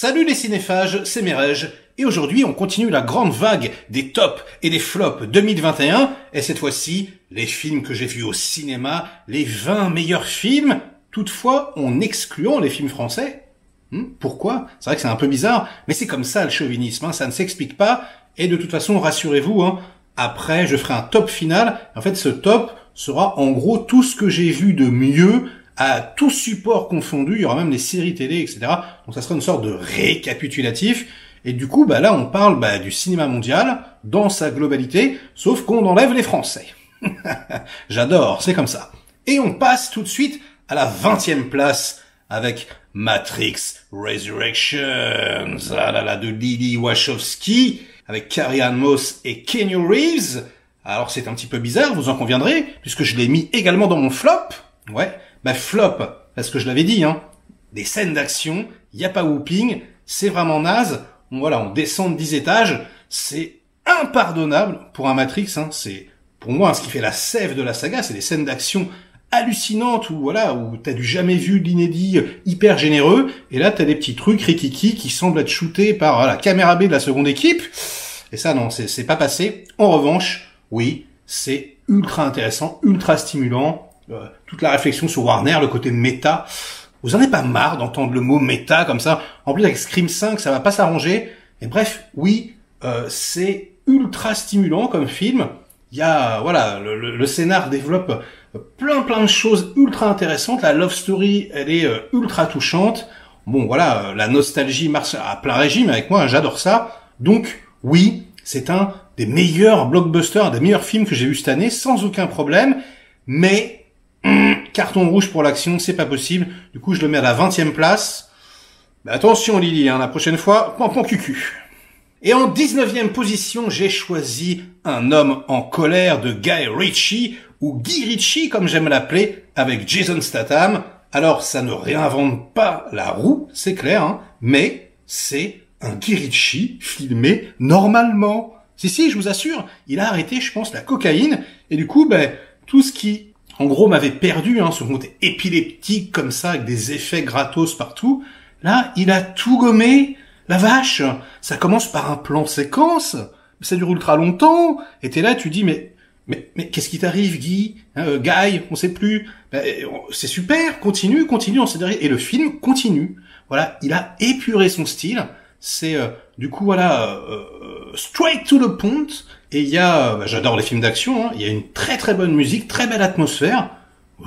Salut les cinéphages, c'est Mireille, et aujourd'hui on continue la grande vague des tops et des flops 2021, et cette fois-ci, les films que j'ai vus au cinéma, les 20 meilleurs films, toutefois en excluant les films français. Pourquoi? C'est vrai que c'est un peu bizarre, mais c'est comme ça le chauvinisme, ça ne s'explique pas, et de toute façon, rassurez-vous, après je ferai un top final, en fait ce top sera en gros tout ce que j'ai vu de mieux, à tout support confondu, il y aura même des séries télé, etc. Donc ça sera une sorte de récapitulatif. Et du coup, là, on parle du cinéma mondial dans sa globalité, sauf qu'on enlève les Français. J'adore, c'est comme ça. Et on passe tout de suite à la 20e place avec Matrix Resurrections, de Lily Wachowski, avec Carrie-Anne Moss et Keanu Reeves. Alors c'est un petit peu bizarre, vous en conviendrez, puisque je l'ai mis également dans mon flop. Ouais. Flop, parce que je l'avais dit, des scènes d'action, y a pas whooping, c'est vraiment naze. On descend de 10 étages, c'est impardonnable pour un Matrix, c'est, pour moi, ce qui fait la sève de la saga, c'est des scènes d'action hallucinantes où t'as du jamais vu, de l'inédit, hyper généreux, et là t'as des petits trucs rikiki qui semblent être shootés par la caméra B de la seconde équipe, et ça non, c'est pas passé. En revanche, oui, c'est ultra intéressant, ultra stimulant, toute la réflexion sur Warner, le côté méta. Vous en avez pas marre d'entendre le mot méta comme ça? En plus avec Scream 5, ça va pas s'arranger. Et bref, oui, c'est ultra stimulant comme film. Il y a, le scénar développe plein de choses ultra intéressantes. La love story, elle est ultra touchante. La nostalgie marche à plein régime avec moi, j'adore ça. Donc, oui, c'est un des meilleurs blockbusters, des meilleurs films que j'ai vu cette année, sans aucun problème. Mais carton rouge pour l'action, c'est pas possible. Du coup, je le mets à la 20e place. Attention Lily, la prochaine fois, pan cucu. Et en 19e position, j'ai choisi Un homme en colère de Guy Ritchie, ou Guy Ritchie comme j'aime l'appeler, avec Jason Statham. Alors, ça ne réinvente pas la roue, c'est clair, mais c'est un Guy Ritchie filmé normalement. Si, je vous assure, il a arrêté, je pense, la cocaïne, et du coup, tout ce qui en gros m'avait perdu, ce côté épileptique comme ça, avec des effets gratos partout. Là, il a tout gommé. La vache, ça commence par un plan séquence, ça dure ultra longtemps, et t'es là, tu dis, mais qu'est-ce qui t'arrive, Guy? Guy, on sait plus. C'est super, continue, on sait derrière. Et le film continue. Voilà, il a épuré son style. C'est, straight to the point. Et il y a, j'adore les films d'action, il y a une très très bonne musique, très belle atmosphère.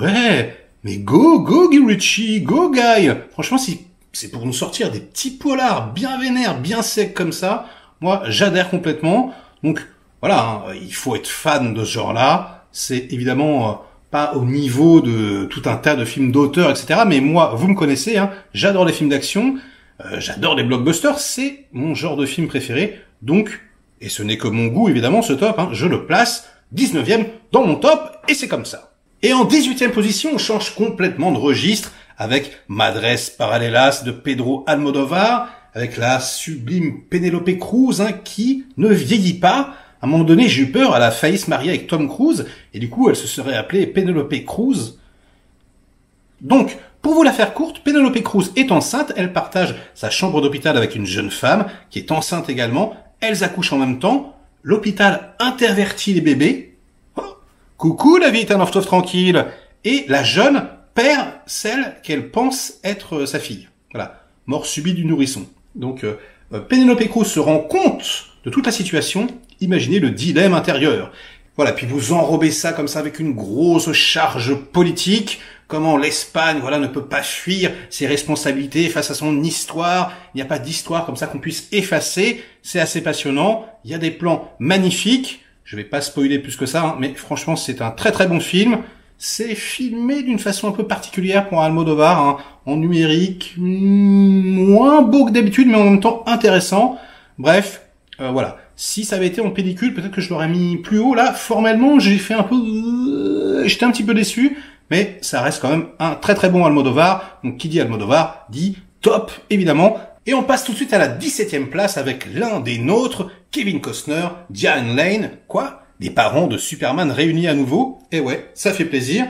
Ouais, mais go Guy Ritchie, go Guy. Franchement, si c'est pour nous sortir des petits polars bien vénères, bien secs comme ça, moi j'adhère complètement. Donc il faut être fan de ce genre-là. C'est évidemment pas au niveau de tout un tas de films d'auteur, etc. Mais moi, vous me connaissez, j'adore les films d'action, j'adore les blockbusters, c'est mon genre de film préféré. Donc, et ce n'est que mon goût, évidemment, ce top, je le place 19e dans mon top, et c'est comme ça. Et en 18e position, on change complètement de registre avec Madres Paralelas de Pedro Almodóvar, avec la sublime Penélope Cruz, qui ne vieillit pas. À un moment donné, j'ai eu peur, elle a failli se marier avec Tom Cruise, et du coup, elle se serait appelée Penélope Cruz. Donc, pour vous la faire courte, Penélope Cruz est enceinte, elle partage sa chambre d'hôpital avec une jeune femme, qui est enceinte également. Elles accouchent en même temps, l'hôpital intervertit les bébés. Oh, coucou, la vie est un off tranquille. Et la jeune perd celle qu'elle pense être sa fille. Voilà, mort subite du nourrisson. Donc, Penélope Cruz se rend compte de toute la situation. Imaginez le dilemme intérieur. Voilà, puis vous enrobez ça comme ça avec une grosse charge politique. Comment l'Espagne, ne peut pas fuir ses responsabilités face à son histoire. Il n'y a pas d'histoire comme ça qu'on puisse effacer. C'est assez passionnant. Il y a des plans magnifiques. Je vais pas spoiler plus que ça, mais franchement, c'est un très très bon film. C'est filmé d'une façon un peu particulière pour Almodóvar, en numérique, moins beau que d'habitude, mais en même temps intéressant. Bref, Si ça avait été en pellicule, peut-être que je l'aurais mis plus haut. Là, formellement, j'étais un petit peu déçu. Mais ça reste quand même un très très bon Almodóvar. Donc qui dit Almodóvar dit top, évidemment. Et on passe tout de suite à la 17e place avec l'un des nôtres, Kevin Costner, Diane Lane. Quoi? Des parents de Superman réunis à nouveau? Eh ouais, ça fait plaisir.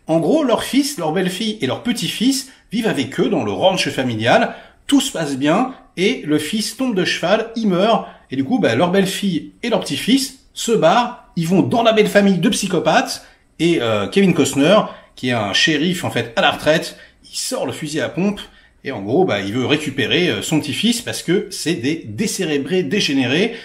En gros, leur fils, leur belle-fille et leur petit-fils vivent avec eux dans le ranch familial. Tout se passe bien. et le fils tombe de cheval, il meurt, et du coup, leur belle-fille et leur petit-fils se barrent, ils vont dans la belle famille de psychopathes, et Kevin Costner, qui est un shérif en fait à la retraite, il sort le fusil à pompe, et en gros, il veut récupérer son petit-fils parce que c'est des décérébrés dégénérés,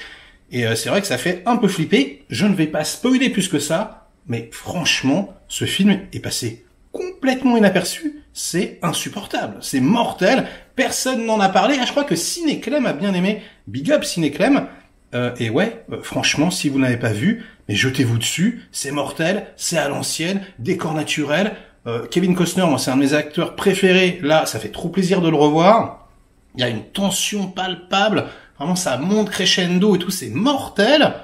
et c'est vrai que ça fait un peu flipper. Je ne vais pas spoiler plus que ça, mais franchement, ce film est passé complètement inaperçu, c'est insupportable, c'est mortel, personne n'en a parlé. Je crois que Ciné-Clem a bien aimé, big up Ciné-Clem, et ouais, franchement, si vous n'avez pas vu, mais jetez-vous dessus, c'est mortel, c'est à l'ancienne, décor naturel, Kevin Costner, moi c'est un de mes acteurs préférés, là ça fait trop plaisir de le revoir, il y a une tension palpable, vraiment ça monte crescendo et tout, c'est mortel.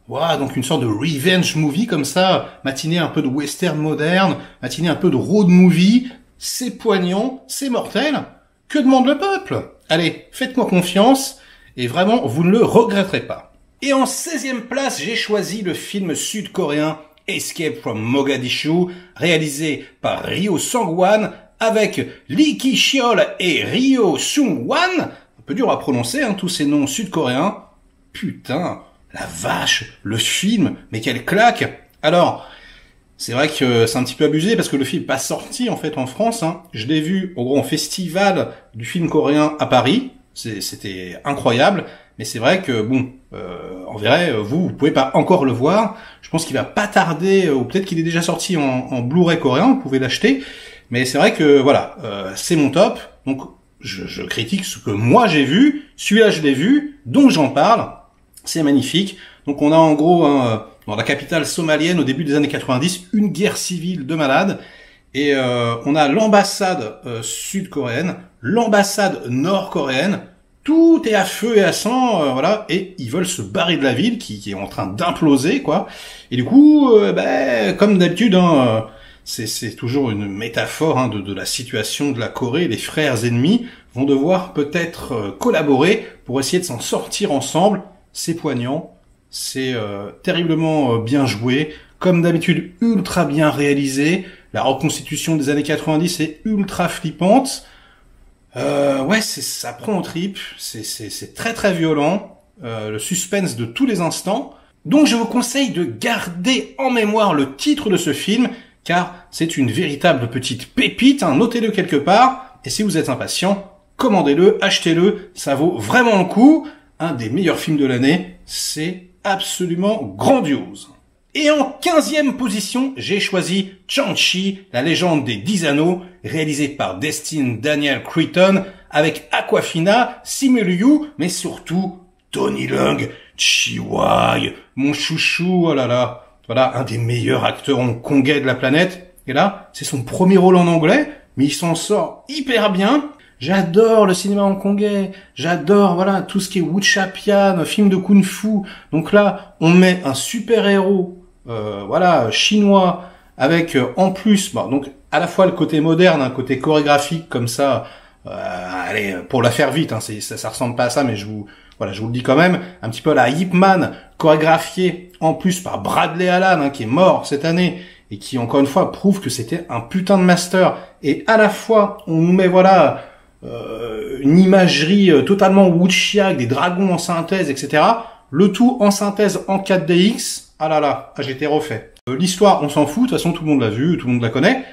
Voilà, donc une sorte de revenge movie comme ça, matinée un peu de western moderne, matinée un peu de road movie, c'est poignant, c'est mortel. Que demande le peuple? Allez, faites-moi confiance, et vraiment, vous ne le regretterez pas. Et en 16e place, j'ai choisi le film sud-coréen Escape from Mogadishu, réalisé par Ryo Sang-wan, avec Lee Ki-cheol et Ryo Sung-wan. Un peu dur à prononcer, tous ces noms sud-coréens. Putain, la vache, le film, mais quelle claque! Alors, c'est vrai que c'est un petit peu abusé parce que le film n'est pas sorti en fait en France. Je l'ai vu au grand festival du film coréen à Paris. C'était incroyable. Mais c'est vrai que en vrai, vous pouvez pas encore le voir. Je pense qu'il va pas tarder, ou peut-être qu'il est déjà sorti en Blu-ray coréen. Vous pouvez l'acheter. Mais c'est vrai que voilà, c'est mon top. Donc je critique ce que moi j'ai vu. Celui-là je l'ai vu, donc j'en parle. C'est magnifique. Donc on a en gros dans la capitale somalienne au début des années 90 une guerre civile de malades et on a l'ambassade sud-coréenne, l'ambassade nord-coréenne, tout est à feu et à sang, voilà, et ils veulent se barrer de la ville qui est en train d'imploser quoi. Et du coup, comme d'habitude, c'est toujours une métaphore de la situation de la Corée. Les frères ennemis vont devoir peut-être collaborer pour essayer de s'en sortir ensemble. C'est poignant, c'est terriblement bien joué, comme d'habitude ultra bien réalisé, la reconstitution des années 90 est ultra flippante, ouais, ça prend aux tripes, c'est très très violent, le suspense de tous les instants, donc je vous conseille de garder en mémoire le titre de ce film, car c'est une véritable petite pépite, notez-le quelque part, et si vous êtes impatient, commandez-le, achetez-le, ça vaut vraiment le coup. Un des meilleurs films de l'année, c'est absolument grandiose. Et en 15e position, j'ai choisi Shang-Chi, la légende des 10 anneaux, réalisé par Destin Daniel Cretton, avec Awkwafina, Simu Liu, mais surtout Tony Leung, Chihuahua, mon chouchou, oh là là. Voilà, un des meilleurs acteurs hongkongais de la planète. Et là, c'est son premier rôle en anglais, mais il s'en sort hyper bien. J'adore le cinéma hongkongais, j'adore voilà tout ce qui est wuxia-pian, film de kung-fu. Donc là, on met un super-héros voilà chinois avec en plus donc à la fois le côté moderne, un côté chorégraphique comme ça. Allez, pour la faire vite, ça ressemble pas à ça, mais je vous le dis quand même, un petit peu la Ip Man, chorégraphié en plus par Bradley Allan, qui est mort cette année et qui encore une fois prouve que c'était un putain de master. Et à la fois, on nous met voilà une imagerie totalement wuxia avec des dragons en synthèse, etc. Le tout en synthèse en 4DX. Ah là là, j'étais refait. L'histoire, on s'en fout, de toute façon tout le monde l'a vu, tout le monde la connaît.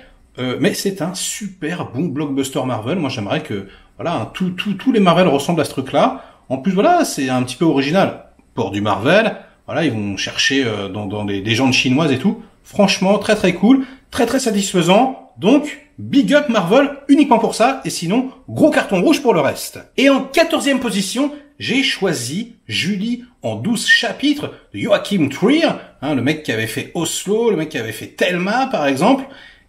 Mais c'est un super bon blockbuster Marvel. Moi j'aimerais que voilà tous les Marvel ressemblent à ce truc-là. En plus voilà, c'est un petit peu original pour du Marvel. Voilà, ils vont chercher dans des légendes chinoises et tout. Franchement, très très cool, très très satisfaisant. Donc, big up Marvel uniquement pour ça, et sinon, gros carton rouge pour le reste. Et en 14e position, j'ai choisi Julie en 12 chapitres de Joachim Trier, le mec qui avait fait Oslo, le mec qui avait fait Thelma par exemple,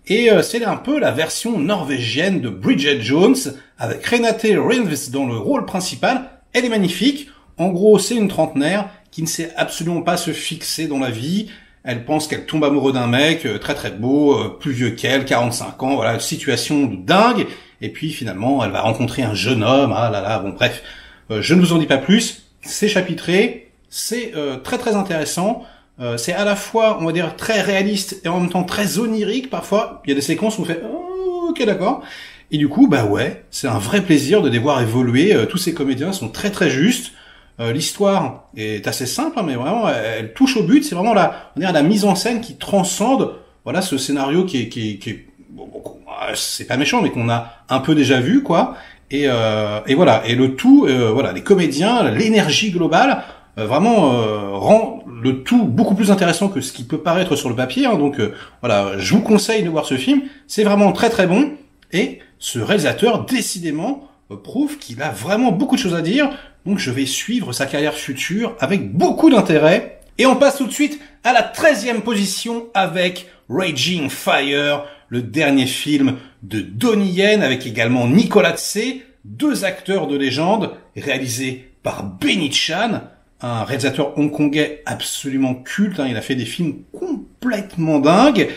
et c'est un peu la version norvégienne de Bridget Jones, avec Renate Reinsve dans le rôle principal. Elle est magnifique, en gros c'est une trentenaire qui ne sait absolument pas se fixer dans la vie. Elle pense qu'elle tombe amoureuse d'un mec très très beau, plus vieux qu'elle, 45 ans, voilà, situation de dingue. Et puis finalement, elle va rencontrer un jeune homme, ah là là, bon bref, je ne vous en dis pas plus. C'est chapitré, c'est très très intéressant. C'est à la fois, on va dire, très réaliste et en même temps très onirique parfois. Il y a des séquences où on fait oh, ok d'accord. Et du coup, bah ouais, c'est un vrai plaisir de les voir évoluer. Tous ces comédiens sont très très justes. L'histoire est assez simple, hein, mais vraiment, elle touche au but. C'est vraiment la mise en scène qui transcende, voilà, ce scénario qui est c'est pas méchant, mais qu'on a un peu déjà vu, quoi. Et voilà. Et le tout, voilà, les comédiens, l'énergie globale, vraiment rend le tout beaucoup plus intéressant que ce qui peut paraître sur le papier. Hein. Donc voilà, je vous conseille de voir ce film. C'est vraiment très très bon. Et ce réalisateur, décidément, prouve qu'il a vraiment beaucoup de choses à dire. Donc je vais suivre sa carrière future avec beaucoup d'intérêt. Et on passe tout de suite à la 13e position avec Raging Fire, le dernier film de Donnie Yen avec également Nicolas Tse, 2 acteurs de légende, réalisé par Benny Chan, un réalisateur hongkongais absolument culte. Hein. Il a fait des films complètement dingues.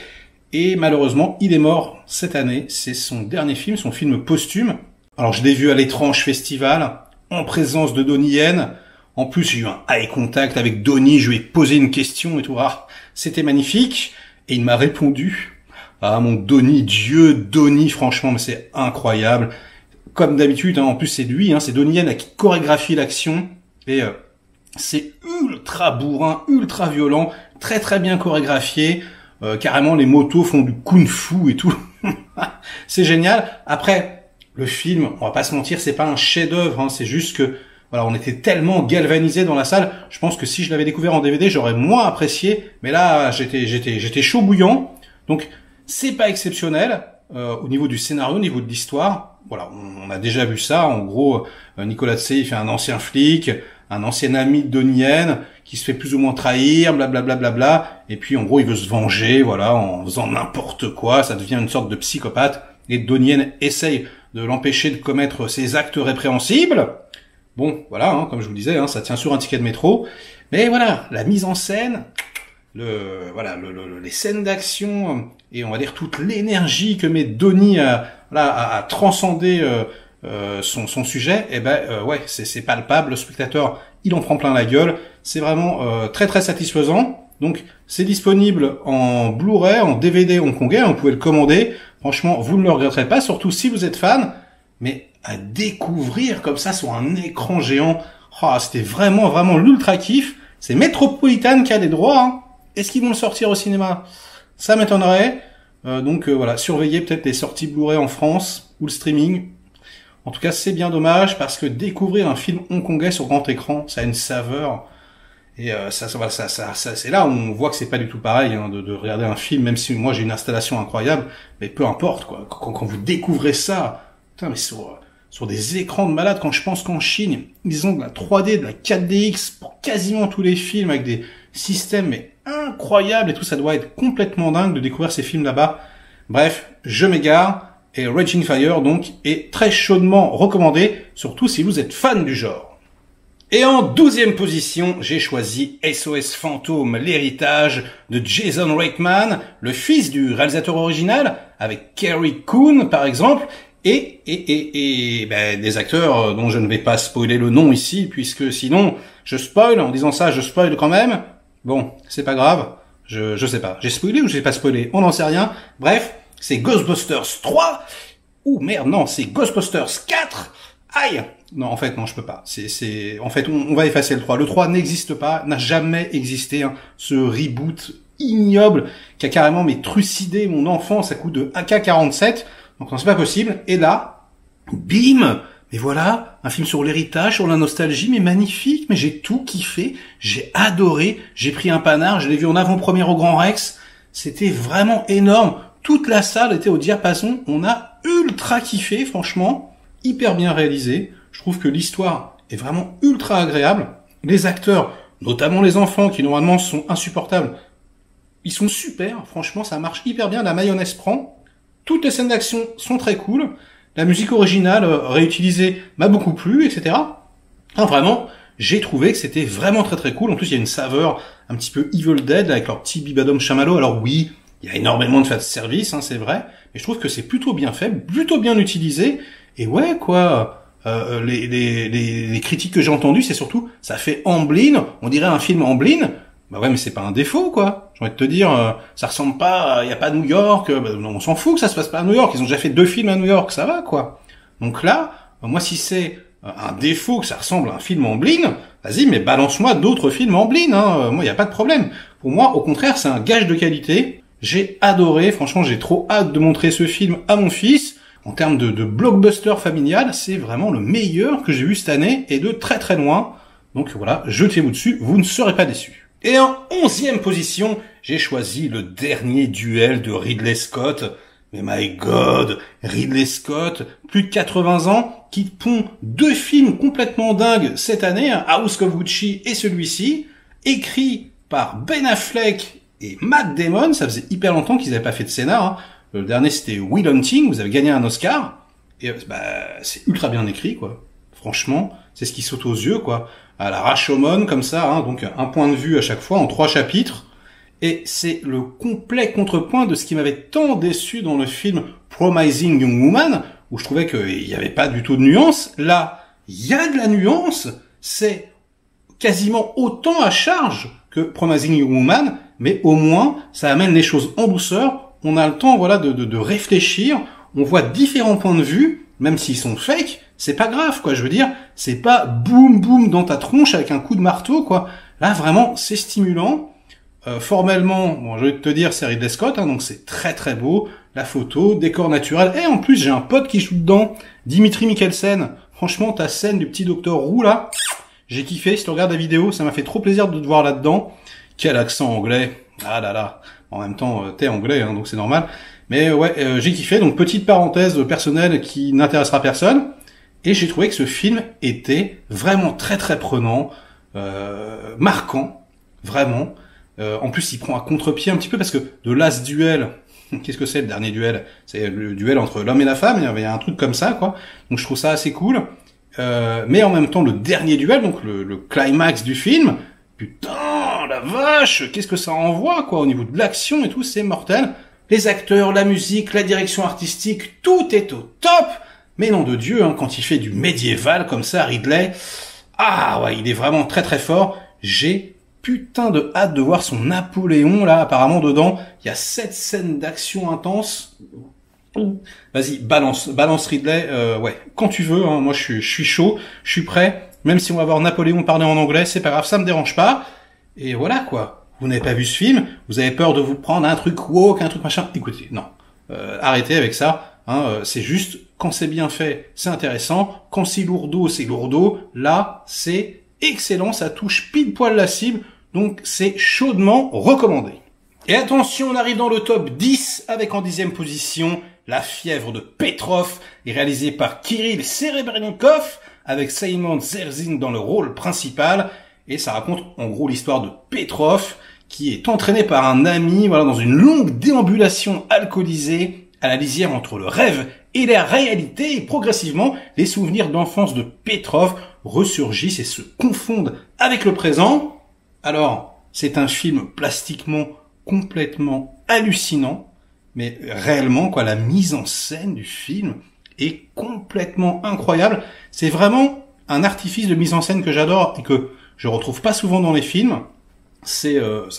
Et malheureusement, il est mort cette année. C'est son dernier film, son film posthume. Alors je l'ai vu à l'Étrange Festival, en présence de Donnie Yen. En plus, j'ai eu un eye contact avec Donnie, je lui ai posé une question et tout. Ah, c'était magnifique. Et il m'a répondu. Ah, mon Donnie, Dieu, Donnie, franchement, mais c'est incroyable. Comme d'habitude, hein, en plus c'est lui, hein, c'est Donnie Yen qui chorégraphie l'action. Et c'est ultra bourrin, ultra violent, très très bien chorégraphié. Carrément, les motos font du kung-fu et tout. C'est génial. Après, le film, on va pas se mentir, c'est pas un chef-d'œuvre. Hein, c'est juste que, voilà, on était tellement galvanisés dans la salle. Je pense que si je l'avais découvert en DVD, j'aurais moins apprécié. Mais là, j'étais chaud bouillant. Donc, c'est pas exceptionnel au niveau du scénario, au niveau de l'histoire. Voilà, on a déjà vu ça. En gros, Nicolas Tse, il fait un ancien flic, un ancien ami de Donnie Yen, qui se fait plus ou moins trahir, blablabla, bla, et puis en gros il veut se venger, voilà, en faisant n'importe quoi, ça devient une sorte de psychopathe, et Donnie Yen essaye de l'empêcher de commettre ses actes répréhensibles. Bon, voilà, hein, comme je vous disais, hein, ça tient sur un ticket de métro, mais voilà, la mise en scène, les scènes d'action, et on va dire toute l'énergie que met Donnie à transcender son sujet, et ouais, c'est palpable, le spectateur, il en prend plein la gueule, c'est vraiment très très satisfaisant. Donc c'est disponible en Blu-ray, en DVD hongkongais, vous pouvez le commander, franchement vous ne le regretterez pas, surtout si vous êtes fan, mais à découvrir comme ça sur un écran géant, c'était vraiment vraiment l'ultra kiff. C'est Metropolitan qui a des droits, hein. Est-ce qu'ils vont le sortir au cinéma? Ça m'étonnerait, donc voilà, surveillez peut-être les sorties Blu-ray en France, ou le streaming. En tout cas, c'est bien dommage parce que découvrir un film hongkongais sur grand écran, ça a une saveur. Et ça c'est là où on voit que c'est pas du tout pareil, hein, de regarder un film, même si moi j'ai une installation incroyable, mais peu importe, quoi. Quand vous découvrez ça, putain, mais sur des écrans de malade, quand je pense qu'en Chine, ils ont de la 3D, de la 4DX pour quasiment tous les films, avec des systèmes mais incroyables et tout, ça doit être complètement dingue de découvrir ces films là-bas. Bref, je m'égare. Et Raging Fire, donc, est très chaudement recommandé, surtout si vous êtes fan du genre. Et en 12e position, j'ai choisi SOS Fantôme, l'héritage de Jason Reitman, le fils du réalisateur original, avec Carrie Coon, par exemple, et des acteurs dont je ne vais pas spoiler le nom ici, puisque sinon, je spoil, en disant ça, je spoil quand même. Bon, c'est pas grave, je sais pas. J'ai spoilé ou j'ai pas spoilé? On n'en sait rien. Bref. C'est Ghostbusters 3. Ouh, merde, non, c'est Ghostbusters 4. Aïe. Non, en fait, non, je peux pas. En fait, on va effacer le 3. Le 3 n'existe pas, n'a jamais existé, hein. Ce reboot ignoble qui a carrément trucidé mon enfance à coup de AK-47. Donc non, c'est pas possible. Et là, bim! Mais voilà, un film sur l'héritage, sur la nostalgie, mais magnifique. Mais j'ai tout kiffé. J'ai adoré. J'ai pris un panard. Je l'ai vu en avant-première au Grand Rex. C'était vraiment énorme. Toute la salle était au diapason, on a ultra kiffé, franchement, hyper bien réalisé. Je trouve que l'histoire est vraiment ultra agréable. Les acteurs, notamment les enfants qui normalement sont insupportables, ils sont super, franchement ça marche hyper bien, la mayonnaise prend. Toutes les scènes d'action sont très cool. La musique originale réutilisée m'a beaucoup plu, etc. Enfin, vraiment, j'ai trouvé que c'était vraiment très très cool. En plus, il y a une saveur un petit peu Evil Dead avec leur petit bibadom chamallow. Alors oui, il y a énormément de service, hein, c'est vrai, mais je trouve que c'est plutôt bien fait, plutôt bien utilisé. Et ouais, quoi, les critiques que j'ai entendues, c'est surtout, ça fait Amblin, on dirait un film Amblin, Bah ouais, mais c'est pas un défaut, quoi. J'ai envie de te dire, ça ressemble pas, y a pas New York, bah, on s'en fout que ça se passe pas à New York. Ils ont déjà fait 2 films à New York, ça va, quoi. Donc là, moi, si c'est un défaut que ça ressemble à un film en bling, vas-y, mais balance-moi d'autres films en bling, hein. Moi, y a pas de problème. Pour moi, au contraire, c'est un gage de qualité. J'ai adoré, franchement, j'ai trop hâte de montrer ce film à mon fils. En termes de blockbuster familial, c'est vraiment le meilleur que j'ai vu cette année, et de très très loin. Donc voilà, jetez-vous dessus, vous ne serez pas déçus. Et en 11e position, j'ai choisi le dernier duel de Ridley Scott. Mais my God, Ridley Scott, plus de 80 ans, qui pond 2 films complètement dingues cette année, House of Gucci et celui-ci, écrit par Ben Affleck et Matt Damon. Ça faisait hyper longtemps qu'ils n'avaient pas fait de scénar. Le dernier, c'était Will Hunting, vous avez gagné un Oscar. Et c'est ultra bien écrit, quoi. Franchement, c'est ce qui saute aux yeux, quoi. À la Rashomon, comme ça, donc un point de vue à chaque fois, en 3 chapitres. Et c'est le complet contrepoint de ce qui m'avait tant déçu dans le film Promising Young Woman, où je trouvais qu'il n'y avait pas du tout de nuance. Là, il y a de la nuance, c'est quasiment autant à charge que Promising Young Woman, mais au moins, ça amène les choses en douceur. On a le temps, voilà, de réfléchir. On voit différents points de vue, même s'ils sont fake, c'est pas grave, quoi. Je veux dire, c'est pas boum boum dans ta tronche avec un coup de marteau, quoi. Là, vraiment, c'est stimulant. Formellement, bon, je vais te dire, c'est Ridley Scott, donc c'est très très beau. La photo, décor naturel. Et en plus, j'ai un pote qui joue dedans, Dimitri Mikkelsen. Franchement, ta scène du petit docteur Roux, là, j'ai kiffé. Si tu regardes la vidéo, ça m'a fait trop plaisir de te voir là-dedans. Quel accent anglais. Ah là là. En même temps, t'es anglais, donc c'est normal. Mais ouais, j'ai kiffé. Donc, petite parenthèse personnelle qui n'intéressera personne. Et j'ai trouvé que ce film était vraiment très très prenant, marquant, vraiment. En plus, il prend à contre-pied un petit peu parce que de Last Duel, qu'est-ce que c'est le dernier duel? C'est le duel entre l'homme et la femme. Il y avait un truc comme ça, quoi. Donc je trouve ça assez cool. Mais en même temps, le dernier duel, donc le climax du film, putain, la vache, qu'est-ce que ça envoie, quoi, au niveau de l'action et tout, c'est mortel. Les acteurs, la musique, la direction artistique, tout est au top. Mais nom de Dieu, quand il fait du médiéval comme ça, Ridley, ah ouais, il est vraiment très très fort. J'ai putain de hâte de voir son Napoléon, là, apparemment dedans, il y a 7 scènes d'action intenses. Vas-y, balance Ridley, ouais, quand tu veux, moi je suis chaud, je suis prêt, même si on va voir Napoléon parler en anglais, c'est pas grave, ça me dérange pas. Et voilà, quoi. Vous n'avez pas vu ce film, vous avez peur de vous prendre un truc woke, un truc machin, écoutez, non. Arrêtez avec ça, c'est juste, quand c'est bien fait, c'est intéressant, quand c'est lourdeau, là, c'est excellent, ça touche pile poil la cible, donc c'est chaudement recommandé. Et attention, on arrive dans le top 10 avec en 10e position La fièvre de Petrov, réalisé par Kirill Serebrennikov avec Simon Zerzin dans le rôle principal. Et ça raconte en gros l'histoire de Petrov qui est entraîné par un ami, voilà, dans une longue déambulation alcoolisée à la lisière entre le rêve et la réalité. Et progressivement, les souvenirs d'enfance de Petrov ressurgissent et se confondent avec le présent. Alors, c'est un film plastiquement complètement hallucinant, mais réellement, quoi, la mise en scène du film est complètement incroyable. C'est vraiment un artifice de mise en scène que j'adore et que je retrouve pas souvent dans les films. Ça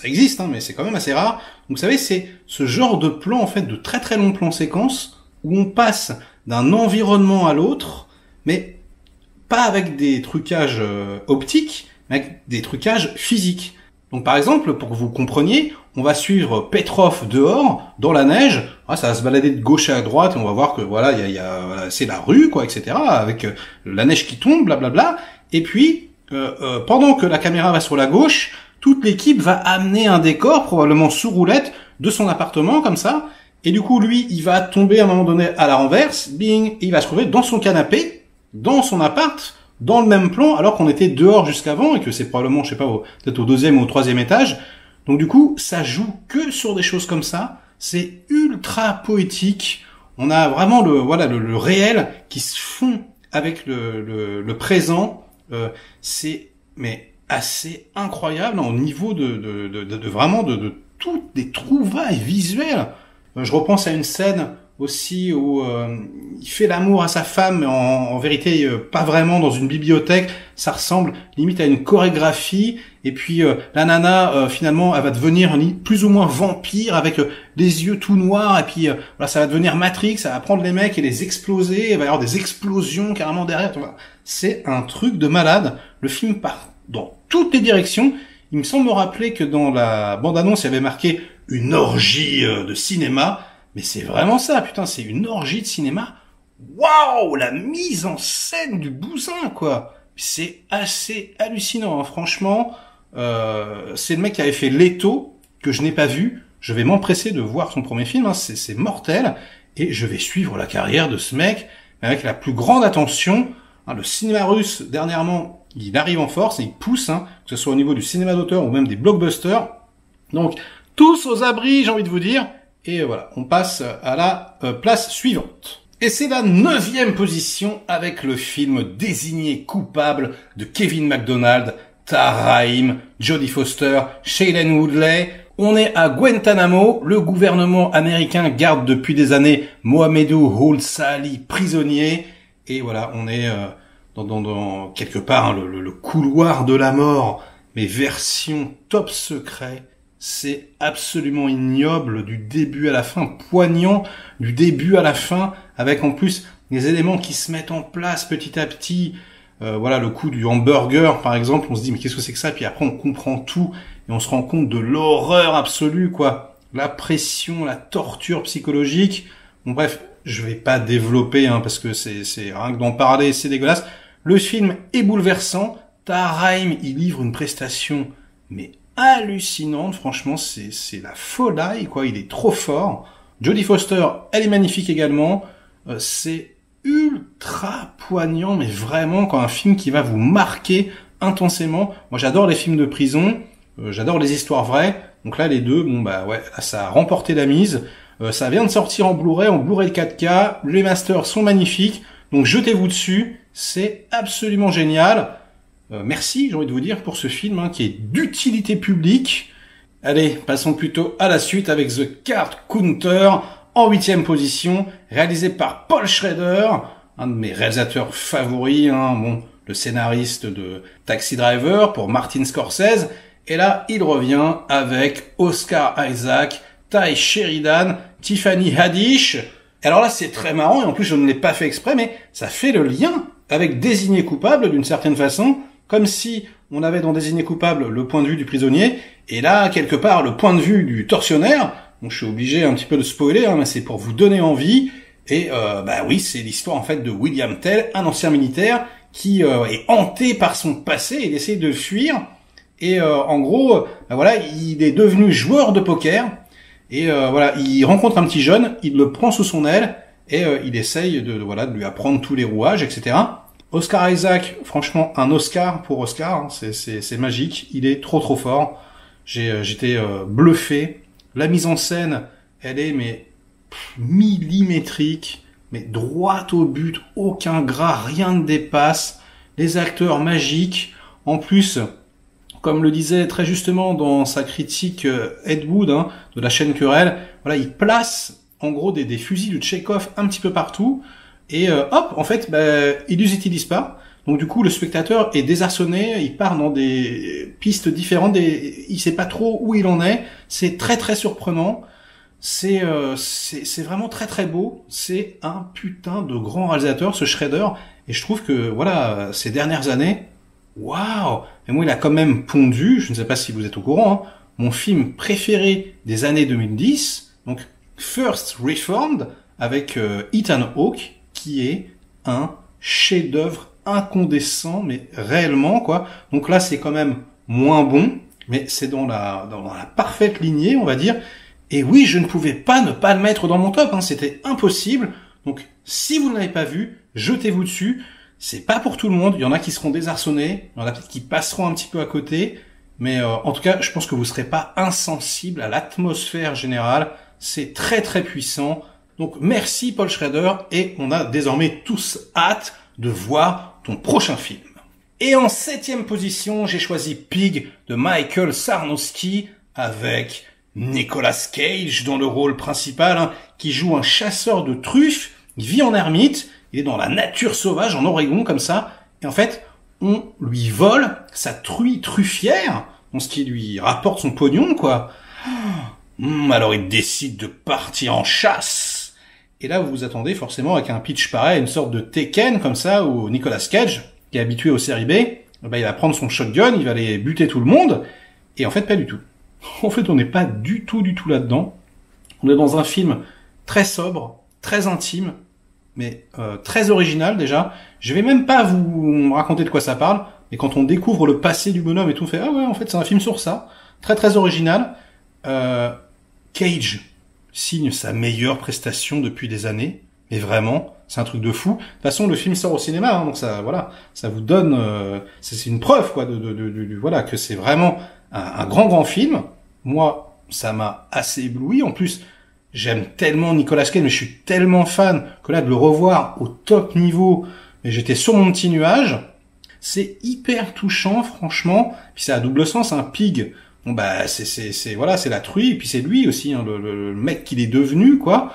existe, mais c'est quand même assez rare. Donc, vous savez, c'est ce genre de plan, en fait, de très très longs plans séquences où on passe d'un environnement à l'autre, mais pas avec des trucages optiques, mais avec des trucages physiques. Donc par exemple, pour que vous compreniez, on va suivre Petrov dehors, dans la neige, ça va se balader de gauche à droite, et on va voir que voilà, c'est la rue, quoi, etc., avec la neige qui tombe, blablabla, et puis, pendant que la caméra va sur la gauche, toute l'équipe va amener un décor, probablement sous roulette, de son appartement, comme ça, et du coup, lui, il va tomber à un moment donné à la renverse, bing, et il va se trouver dans son canapé, dans son appart, dans le même plan, alors qu'on était dehors jusqu'avant, et que c'est probablement, je sais pas, peut-être au 2e ou au 3e étage. Donc du coup, ça joue que sur des choses comme ça. C'est ultra poétique. On a vraiment le réel qui se fond avec le présent. C'est mais assez incroyable au niveau de vraiment de toutes des trouvailles visuelles. Je repense à une scène aussi où il fait l'amour à sa femme, mais en vérité pas vraiment dans une bibliothèque. Ça ressemble limite à une chorégraphie. Et puis la nana finalement elle va devenir plus ou moins vampire avec des yeux tout noirs. Et puis voilà, ça va devenir Matrix. Ça va prendre les mecs et les exploser. Il va y avoir des explosions carrément derrière. C'est un truc de malade. Le film part dans toutes les directions. Il me semble me rappeler que dans la bande-annonce, il y avait marqué une orgie de cinéma. Mais c'est vraiment ça, putain, c'est une orgie de cinéma. Waouh, la mise en scène du bousin, quoi. C'est assez hallucinant, hein. Franchement. C'est le mec qui avait fait Leto, que je n'ai pas vu. Je vais m'empresser de voir son premier film, hein. C'est mortel. Et je vais suivre la carrière de ce mec avec la plus grande attention. Hein, le cinéma russe, dernièrement, il arrive en force et il pousse, hein, que ce soit au niveau du cinéma d'auteur ou même des blockbusters. Donc, tous aux abris, j'ai envie de vous dire. Et voilà, on passe à la place suivante. Et c'est la 9e position avec le film Désigné coupable de Kevin MacDonald, Tahar Rahim, Jodie Foster, Shailene Woodley. On est à Guantanamo. Le gouvernement américain garde depuis des années Mohamedou Ould Salih prisonnier. Et voilà, on est dans quelque part, hein, le couloir de la mort, mais version top secret. C'est absolument ignoble du début à la fin, poignant du début à la fin, avec en plus des éléments qui se mettent en place petit à petit. Voilà, le coup du hamburger, par exemple, on se dit mais qu'est-ce que c'est que ça? Puis après on comprend tout et on se rend compte de l'horreur absolue, quoi. La pression, la torture psychologique. Bon bref, je vais pas développer, hein, parce que c'est rien que d'en parler, c'est dégueulasse. Le film est bouleversant. Tahar Rahim, il livre une prestation, mais hallucinante, franchement, c'est la folie, quoi. Il est trop fort. Jodie Foster, elle est magnifique également. C'est ultra poignant, mais vraiment, quand un film qui va vous marquer intensément. Moi, j'adore les films de prison, j'adore les histoires vraies. Donc là, les deux, bon bah ouais, là, ça a remporté la mise. Ça vient de sortir en Blu-ray 4K. Les masters sont magnifiques, donc jetez-vous dessus. C'est absolument génial. Merci, j'ai envie de vous dire, pour ce film, hein, qui est d'utilité publique. Allez, passons plutôt à la suite avec The Card Counter, en 8e position, réalisé par Paul Schrader, un de mes réalisateurs favoris, hein, bon, le scénariste de Taxi Driver pour Martin Scorsese. Et là, il revient avec Oscar Isaac, Ty Sheridan, Tiffany Haddish. Alors là, c'est très marrant, et en plus, je ne l'ai pas fait exprès, mais ça fait le lien avec Désigné coupable, d'une certaine façon, comme si on avait dans Désigné coupable le point de vue du prisonnier, et là, quelque part, le point de vue du tortionnaire. Donc je suis obligé un petit peu de spoiler, hein, mais c'est pour vous donner envie. Et bah oui, c'est l'histoire en fait de William Tell, un ancien militaire qui est hanté par son passé, il essaie de fuir. Et en gros, bah voilà, il est devenu joueur de poker. Et voilà, il rencontre un petit jeune, il le prend sous son aile et il essaye de lui apprendre tous les rouages, etc. Oscar Isaac, franchement, un Oscar pour Oscar, hein, c'est magique, il est trop fort. J'étais bluffé. La mise en scène, elle est mais millimétrique, mais droite au but, aucun gras, rien ne dépasse. Les acteurs magiques, en plus, comme le disait très justement dans sa critique Ed Wood, hein, de la chaîne Querelle, voilà, il place en gros des fusils de Tchekhov un petit peu partout. Et hop, en fait, ils les utilisent pas. Donc du coup, le spectateur est désarçonné, il part dans des pistes différentes, il sait pas trop où il en est. C'est très surprenant. C'est vraiment très beau. C'est un putain de grand réalisateur, ce Schrader. Et je trouve que voilà, ces dernières années, waouh. Et moi, il a quand même pondu. Je ne sais pas si vous êtes au courant, hein, mon film préféré des années 2010, donc First Reformed avec Ethan Hawke, qui est un chef-d'œuvre incandescent, mais réellement, quoi. Donc là, c'est quand même moins bon, mais c'est dans la parfaite lignée, on va dire. Et oui, je ne pouvais pas ne pas le mettre dans mon top, hein, c'était impossible. Donc, si vous ne l'avez pas vu, jetez-vous dessus. C'est pas pour tout le monde, il y en a qui seront désarçonnés, il y en a peut-être qui passeront un petit peu à côté, mais en tout cas, je pense que vous serez pas insensible à l'atmosphère générale. C'est très puissant. Donc, merci Paul Schrader, et on a désormais tous hâte de voir ton prochain film. Et en 7e position, j'ai choisi Pig de Michael Sarnowski avec Nicolas Cage dans le rôle principal, hein, qui joue un chasseur de truffes. Il vit en ermite, il est dans la nature sauvage, en Oregon, comme ça. Et en fait, on lui vole sa truie truffière, ce qui lui rapporte son pognon, quoi. Alors il décide de partir en chasse. Et là, vous vous attendez forcément avec un pitch pareil, une sorte de Tekken, comme ça, où Nicolas Cage, qui est habitué aux séries B, il va prendre son shotgun, il va aller buter tout le monde. Et en fait, pas du tout. En fait, on n'est pas du tout là-dedans. On est dans un film très sobre, très intime, mais très original déjà. Je vais même pas vous raconter de quoi ça parle, mais quand on découvre le passé du bonhomme et tout, on fait ah ouais, en fait, c'est un film sur ça, très original. Cage signe sa meilleure prestation depuis des années, mais vraiment, c'est un truc de fou. De toute façon, le film sort au cinéma, hein, donc ça, voilà, ça vous donne, c'est une preuve quoi, voilà, que c'est vraiment un grand film. Moi, ça m'a assez ébloui. En plus, j'aime tellement Nicolas Cage, mais je suis tellement fan que là, de le revoir au top niveau, mais j'étais sur mon petit nuage. C'est hyper touchant, franchement. Puis c'est à double sens, un pig. Bon c'est la truie, et puis c'est lui aussi, hein, le mec qu'il est devenu, quoi.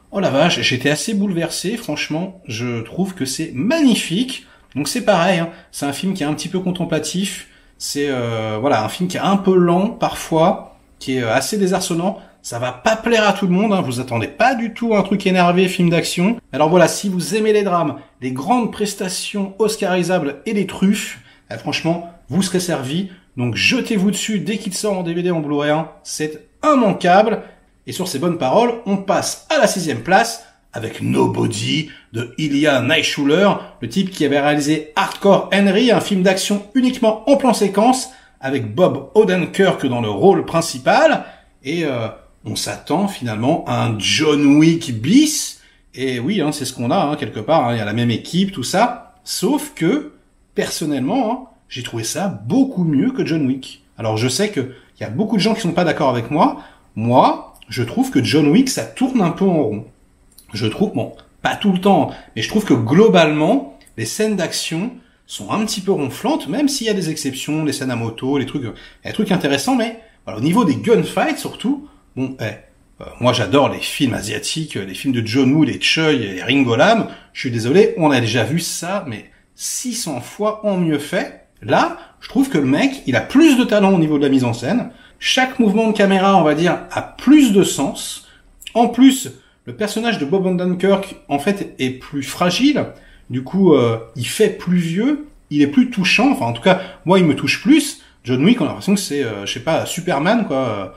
Oh la vache, j'étais assez bouleversé, franchement. Je trouve que c'est magnifique. Donc c'est pareil, hein, c'est un film qui est un petit peu contemplatif. C'est un film qui est un peu lent parfois, qui est assez désarçonnant. Ça va pas plaire à tout le monde, hein, vous attendez pas du tout à un truc énervé, film d'action. Alors voilà, si vous aimez les drames, les grandes prestations oscarisables et les truffes, franchement, vous serez servi. Donc jetez-vous dessus dès qu'il sort en DVD, en Blu-ray 1, c'est immanquable. Et sur ces bonnes paroles, on passe à la 6e place avec Nobody de Ilya Naishuller, le type qui avait réalisé Hardcore Henry, un film d'action uniquement en plan séquence, avec Bob Odenkirk dans le rôle principal. Et on s'attend finalement à un John Wick bis. Et oui, hein, c'est ce qu'on a, hein, quelque part. Hein, il y a la même équipe, tout ça. Sauf que, personnellement, hein, j'ai trouvé ça beaucoup mieux que John Wick. Alors je sais qu'il y a beaucoup de gens qui sont pas d'accord avec moi. Moi, je trouve que John Wick, ça tourne un peu en rond. Je trouve, bon, pas tout le temps, mais je trouve que globalement, les scènes d'action sont un petit peu ronflantes, même s'il y a des exceptions, les scènes à moto, les trucs intéressants, mais voilà, au niveau des gunfights surtout, bon, moi j'adore les films asiatiques, les films de John Woo, les Choi et les Ringo Lam. Je suis désolé, on a déjà vu ça, mais 600 fois en mieux fait. Là, je trouve que le mec, il a plus de talent au niveau de la mise en scène. Chaque mouvement de caméra, on va dire, a plus de sens. En plus, le personnage de Bob Odenkirk, en fait, est plus fragile. Du coup, il fait plus vieux, il est plus touchant. Enfin, en tout cas, moi, il me touche plus. John Wick, on a l'impression que c'est, je sais pas, Superman, quoi.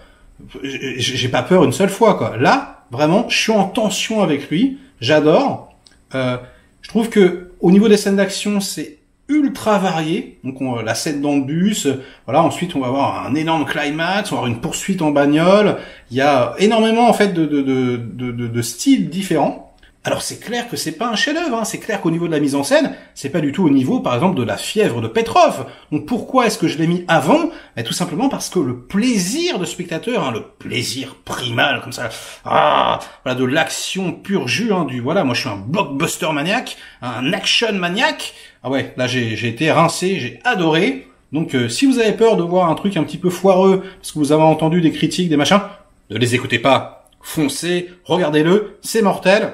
J'ai pas peur une seule fois, quoi. Là, vraiment, je suis en tension avec lui. J'adore. Je trouve que au niveau des scènes d'action, c'est ultra varié. Donc la scène dans le bus, voilà, ensuite on va avoir un énorme climax, on va avoir une poursuite en bagnole. Il y a énormément en fait de styles différents. Alors c'est clair que c'est pas un chef-d'œuvre, hein. C'est clair qu'au niveau de la mise en scène, c'est pas du tout au niveau par exemple de La Fièvre de Petrov. Donc pourquoi est-ce que je l'ai mis avant? Tout simplement parce que le plaisir de spectateur, hein, le plaisir primal comme ça, voilà, de l'action pure jus, hein, voilà, moi je suis un blockbuster maniaque, un action maniaque. Ah ouais, là j'ai été rincé, j'ai adoré. Donc si vous avez peur de voir un truc un petit peu foireux, parce que vous avez entendu des critiques, des machins, ne les écoutez pas. Foncez, regardez-le, c'est mortel.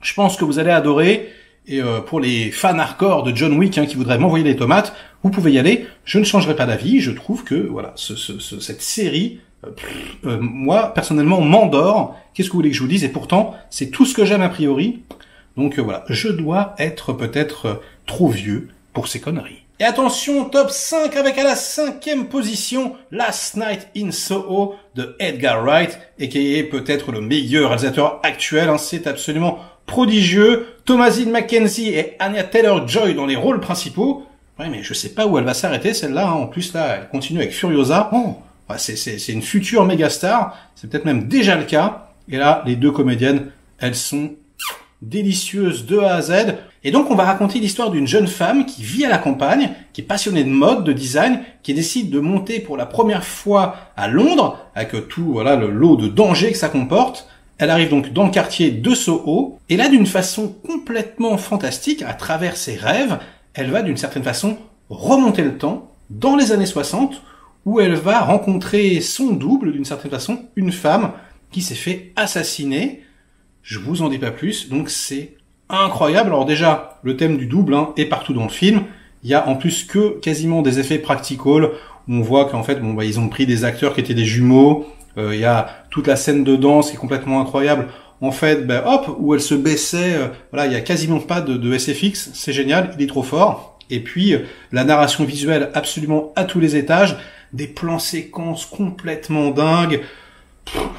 Je pense que vous allez adorer. Et pour les fans hardcore de John Wick, hein, qui voudraient m'envoyer des tomates, vous pouvez y aller. Je ne changerai pas d'avis. Je trouve que voilà, cette série, moi personnellement, m'endort. Qu'est-ce que vous voulez que je vous dise? Et pourtant, c'est tout ce que j'aime a priori. Donc voilà, je dois être peut-être trop vieux pour ces conneries. Et attention, top 5 avec à la 5e position, Last Night in Soho de Edgar Wright, et qui est peut-être le meilleur réalisateur actuel, hein, c'est absolument prodigieux. Thomasine McKenzie et Anya Taylor-Joy dans les rôles principaux. Ouais, mais je sais pas où elle va s'arrêter, celle-là, hein. En plus, là, elle continue avec Furiosa. Ouais, c'est une future méga star. C'est peut-être même déjà le cas. Et là, les deux comédiennes, elles sont délicieuse de A à Z. Et donc on va raconter l'histoire d'une jeune femme qui vit à la campagne, qui est passionnée de mode, de design, qui décide de monter pour la première fois à Londres, avec tout voilà le lot de dangers que ça comporte. Elle arrive donc dans le quartier de Soho, et là d'une façon complètement fantastique, à travers ses rêves, elle va d'une certaine façon remonter le temps dans les années 60, où elle va rencontrer son double, d'une certaine façon, une femme qui s'est fait assassiner. Je vous en dis pas plus, donc c'est incroyable. Alors déjà, le thème du double est partout dans le film. Il y a en plus que quasiment des effets practical. On voit qu'en fait, ils ont pris des acteurs qui étaient des jumeaux. Il y a toute la scène de danse qui est complètement incroyable. En fait, où elle se baissait. Il y a quasiment pas de SFX. C'est génial, il est trop fort. Et puis, la narration visuelle absolument à tous les étages. Des plans séquences complètement dingues.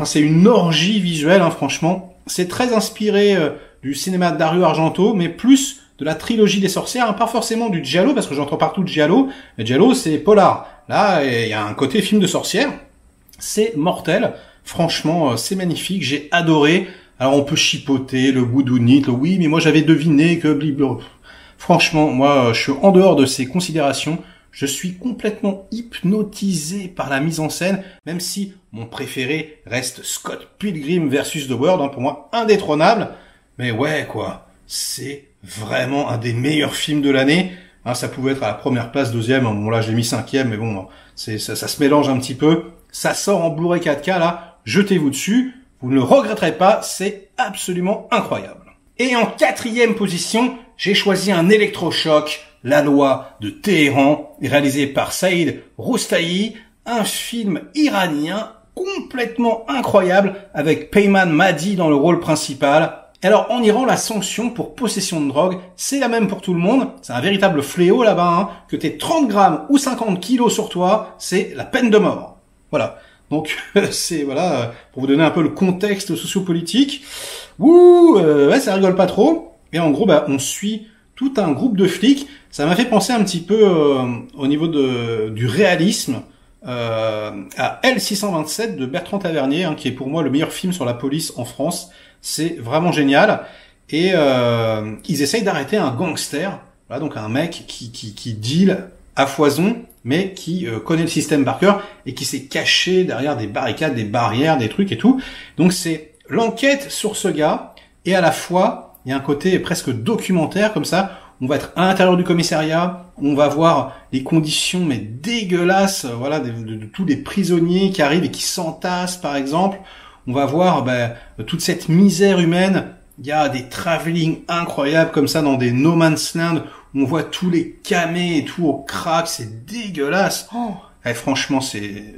C'est une orgie visuelle, franchement. C'est très inspiré du cinéma de Dario Argento, mais plus de la trilogie des sorcières, pas forcément du giallo, parce que j'entends partout de giallo. Le giallo, c'est polar. Là, il y a un côté film de sorcière. C'est mortel. Franchement, c'est magnifique. J'ai adoré. Alors, on peut chipoter le whodunit, oui, mais moi, j'avais deviné que... Franchement, moi, je suis en dehors de ces considérations. Je suis complètement hypnotisé par la mise en scène, même si mon préféré reste Scott Pilgrim versus The World, pour moi indétrônable. Mais ouais, quoi, c'est vraiment un des meilleurs films de l'année. Ça pouvait être à la première place, deuxième. Bon, là, je l'ai mis cinquième, mais bon, ça se mélange un petit peu. Ça sort en Blu-ray 4K, là. Jetez-vous dessus. Vous ne le regretterez pas. C'est absolument incroyable. Et en 4e position, j'ai choisi un électrochoc. La loi de Téhéran, réalisé par Saïd Roustahi, un film iranien complètement incroyable avec Peyman Madi dans le rôle principal. Alors en Iran, la sanction pour possession de drogue, c'est la même pour tout le monde. C'est un véritable fléau là-bas. Que t'aies 30 grammes ou 50 kilos sur toi, c'est la peine de mort. Voilà. Donc c'est pour vous donner un peu le contexte sociopolitique. Ça rigole pas trop. Et en gros, on suit tout un groupe de flics. Ça m'a fait penser un petit peu au niveau du réalisme à L627 de Bertrand Tavernier, qui est pour moi le meilleur film sur la police en France. C'est vraiment génial. Et ils essayent d'arrêter un gangster, donc un mec qui deal à foison, mais qui connaît le système par cœur et qui s'est caché derrière des barricades, des barrières, des trucs et tout. Donc c'est l'enquête sur ce gars, et à la fois il y a un côté presque documentaire comme ça. On va être à l'intérieur du commissariat, on va voir les conditions mais dégueulasses, de tous les prisonniers qui arrivent et qui s'entassent par exemple. On va voir toute cette misère humaine. Il y a des travelling incroyables comme ça dans des no man's land où on voit tous les camés et tout au crack, c'est dégueulasse. Franchement, c'est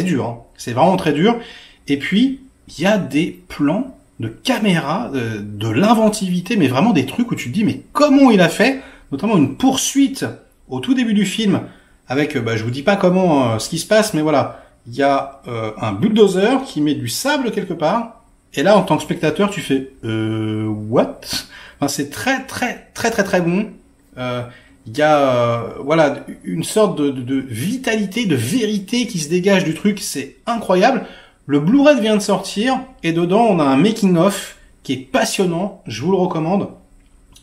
dur. C'est vraiment très dur. Et puis il y a des plans de caméra, de l'inventivité, mais vraiment des trucs où tu te dis, mais comment il a fait? Notamment une poursuite au tout début du film, avec, je vous dis pas comment, ce qui se passe, mais voilà, il y a un bulldozer qui met du sable quelque part, et là, en tant que spectateur, tu fais, what? C'est très, très, très, très, très bon. Il y a, une sorte de vitalité, de vérité qui se dégage du truc, c'est incroyable. Le Blu-ray vient de sortir, et dedans, on a un making-of qui est passionnant, je vous le recommande,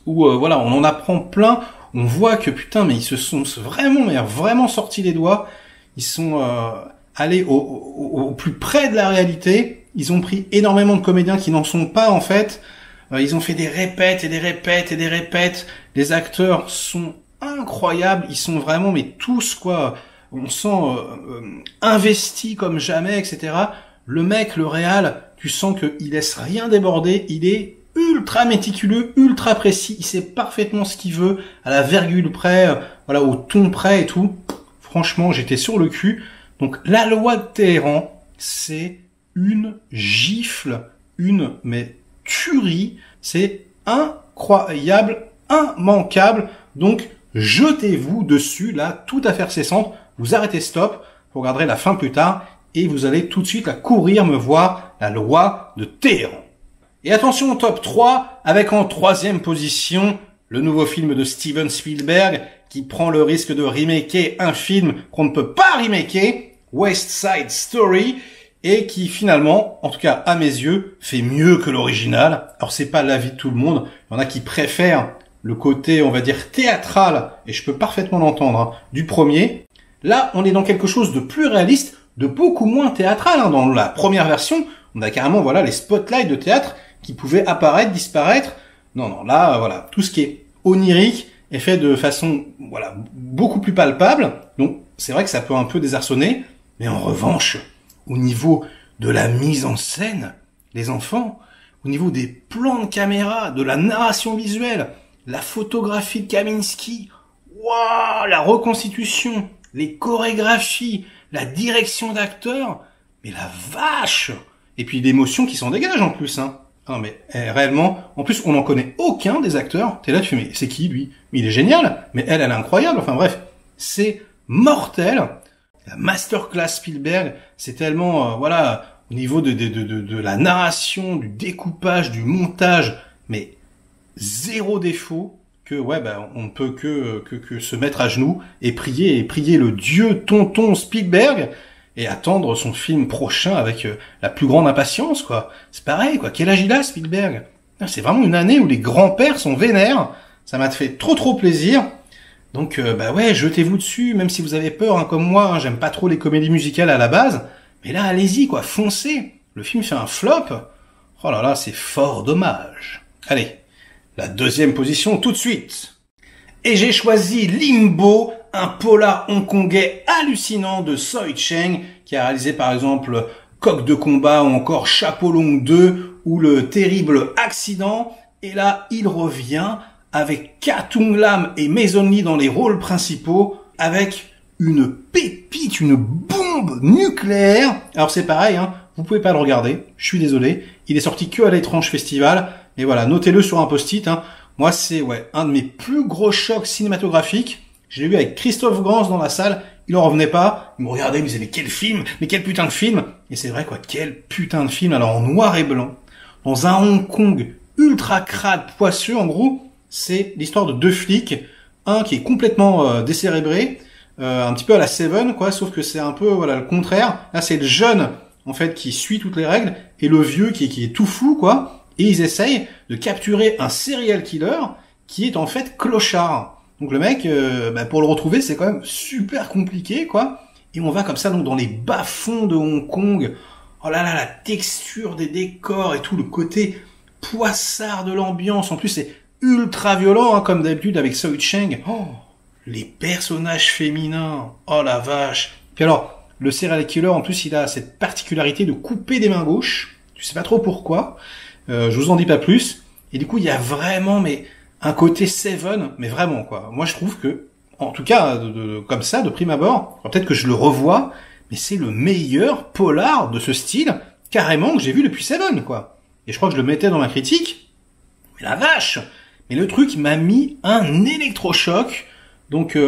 où, on en apprend plein, on voit que, mais ils se sont vraiment sortis les doigts, ils sont allés au plus près de la réalité, ils ont pris énormément de comédiens qui n'en sont pas, en fait, ils ont fait des répètes et des répètes et des répètes, les acteurs sont incroyables, ils sont vraiment, tous, on sent investis comme jamais, etc., Le mec, le réal, tu sens qu'il laisse rien déborder, il est ultra méticuleux, ultra précis, il sait parfaitement ce qu'il veut, à la virgule près, au ton près et tout. Franchement, j'étais sur le cul. Donc, la loi de Téhéran, c'est une gifle, mais tuerie, c'est incroyable, immanquable. Donc, jetez-vous dessus, là, tout à faire cessante, vous arrêtez stop, vous regarderez la fin plus tard, et vous allez tout de suite courir me voir, la loi de Téhéran. Et attention au top 3, avec en 3e position, le nouveau film de Steven Spielberg, qui prend le risque de remaker un film qu'on ne peut pas remaker, West Side Story, et qui finalement, en tout cas à mes yeux, fait mieux que l'original. Alors c'est pas l'avis de tout le monde, il y en a qui préfèrent le côté, on va dire, théâtral, et je peux parfaitement l'entendre, du premier. Là, on est dans quelque chose de plus réaliste, de beaucoup moins théâtral. Dans la première version, on a carrément les spotlights de théâtre qui pouvaient apparaître, disparaître. Non, là, tout ce qui est onirique est fait de façon beaucoup plus palpable. Donc c'est vrai que ça peut un peu désarçonner, mais en revanche, au niveau de la mise en scène, les enfants, au niveau des plans de caméra, de la narration visuelle, la photographie de Kaminski, waouh, la reconstitution, les chorégraphies, la direction d'acteurs, mais la vache! Et puis l'émotion qui s'en dégage en plus, hein. Non mais réellement, en plus on n'en connaît aucun des acteurs. T'es là, tu fais mais c'est qui lui? Il est génial, mais elle est incroyable. Enfin bref, c'est mortel. La masterclass Spielberg, c'est tellement voilà, au niveau de la narration, du découpage, du montage, mais zéro défaut, que ouais bah on ne peut que se mettre à genoux et prier le dieu tonton Spielberg et attendre son film prochain avec la plus grande impatience, quoi. C'est pareil, quoi. Quel âge il a, Spielberg? C'est vraiment une année où les grands-pères sont vénères. Ça m'a fait trop plaisir. Donc, bah ouais, jetez-vous dessus, même si vous avez peur, hein, comme moi. Hein, j'aime pas trop les comédies musicales à la base. Mais là, allez-y, quoi. Foncez. Le film fait un flop. Oh là là, c'est fort dommage. Allez, la deuxième position tout de suite. Et j'ai choisi Limbo, un polar hongkongais hallucinant de Soi Cheng, qui a réalisé par exemple Coq de combat ou encore Chapeau Long 2 ou Le terrible accident. Et là, il revient avec Ka-Tung Lam et Mason Lee dans les rôles principaux, avec une pépite, une bombe nucléaire. Alors c'est pareil, hein, vous pouvez pas le regarder, je suis désolé. Il est sorti que à l'étrange festival, mais voilà, notez-le sur un post-it, hein. Moi, c'est ouais un de mes plus gros chocs cinématographiques. Je l'ai vu avec Christophe Gans dans la salle. Il en revenait pas. Il me regardait, il me disait mais quel film, mais quel putain de film. Et c'est vrai quoi, quel putain de film. Alors en noir et blanc, dans un Hong Kong ultra crade, poisseux. En gros, c'est l'histoire de deux flics, un qui est complètement décérébré, un petit peu à la Seven quoi, sauf que c'est un peu voilà le contraire. Là, c'est le jeune en fait qui suit toutes les règles et le vieux qui est tout fou quoi. Et ils essayent de capturer un serial killer qui est en fait clochard. Donc le mec, pour le retrouver, c'est quand même super compliqué, quoi. Et on va comme ça donc dans les bas-fonds de Hong Kong. Oh là là, la texture des décors et tout, le côté poissard de l'ambiance. En plus, c'est ultra violent, hein, comme d'habitude avec Soi Cheng. Oh, les personnages féminins. Oh la vache. Puis alors, le serial killer, en plus, il a cette particularité de couper des mains gauches. Tu sais pas trop pourquoi. Je vous en dis pas plus. Et du coup, il y a vraiment un côté Seven, mais vraiment quoi. Moi, je trouve que, en tout cas, comme ça, de prime abord, peut-être que je le revois, mais c'est le meilleur polar de ce style, carrément, que j'ai vu depuis Seven, quoi. Et je crois que je le mettais dans ma critique. Mais la vache! Mais le truc m'a mis un électrochoc. Donc,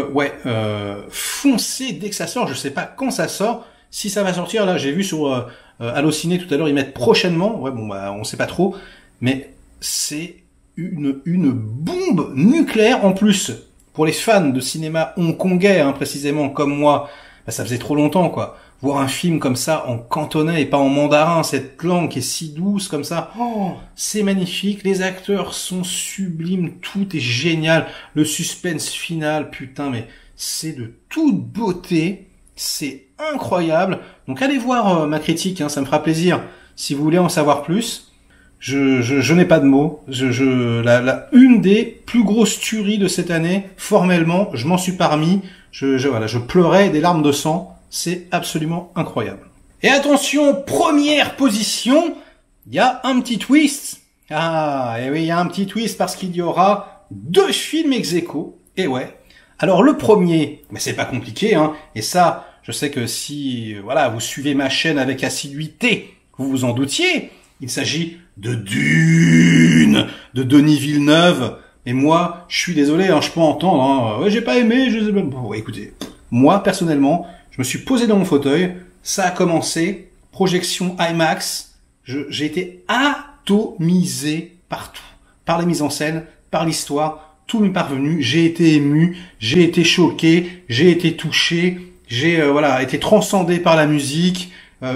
foncez dès que ça sort. Je sais pas quand ça sort. Si ça va sortir, là, j'ai vu sur Allociné tout à l'heure, ils mettent prochainement. Ouais, bon, bah, on sait pas trop. Mais c'est une bombe nucléaire en plus. Pour les fans de cinéma hongkongais, hein, précisément, comme moi, bah, ça faisait trop longtemps, quoi. Voir un film comme ça en cantonais et pas en mandarin, cette langue qui est si douce comme ça. Oh, c'est magnifique. Les acteurs sont sublimes. Tout est génial. Le suspense final, putain, mais c'est de toute beauté. C'est incroyable. Donc allez voir ma critique, hein, ça me fera plaisir. Si vous voulez en savoir plus, je n'ai pas de mots. Une des plus grosses tueries de cette année, formellement, je m'en suis pas remis. Je pleurais des larmes de sang. C'est absolument incroyable. Et attention, première position, il y a un petit twist. Ah, et oui, il y a un petit twist parce qu'il y aura 2 films ex-aequo. Et ouais. Alors le premier, mais c'est pas compliqué, hein. Et ça, je sais que si, voilà, vous suivez ma chaîne avec assiduité, vous vous en doutiez. Il s'agit de Dune, de Denis Villeneuve. Et moi, je suis désolé, hein, je peux entendre, hein, ouais, j'ai pas aimé, je sais pas. Bon, écoutez, moi, personnellement, je me suis posé dans mon fauteuil, ça a commencé, projection IMAX, j'ai été atomisé partout, par les mises en scène, par l'histoire, tout m'est parvenu, j'ai été ému, j'ai été choqué, j'ai été touché, j'ai été transcendé par la musique,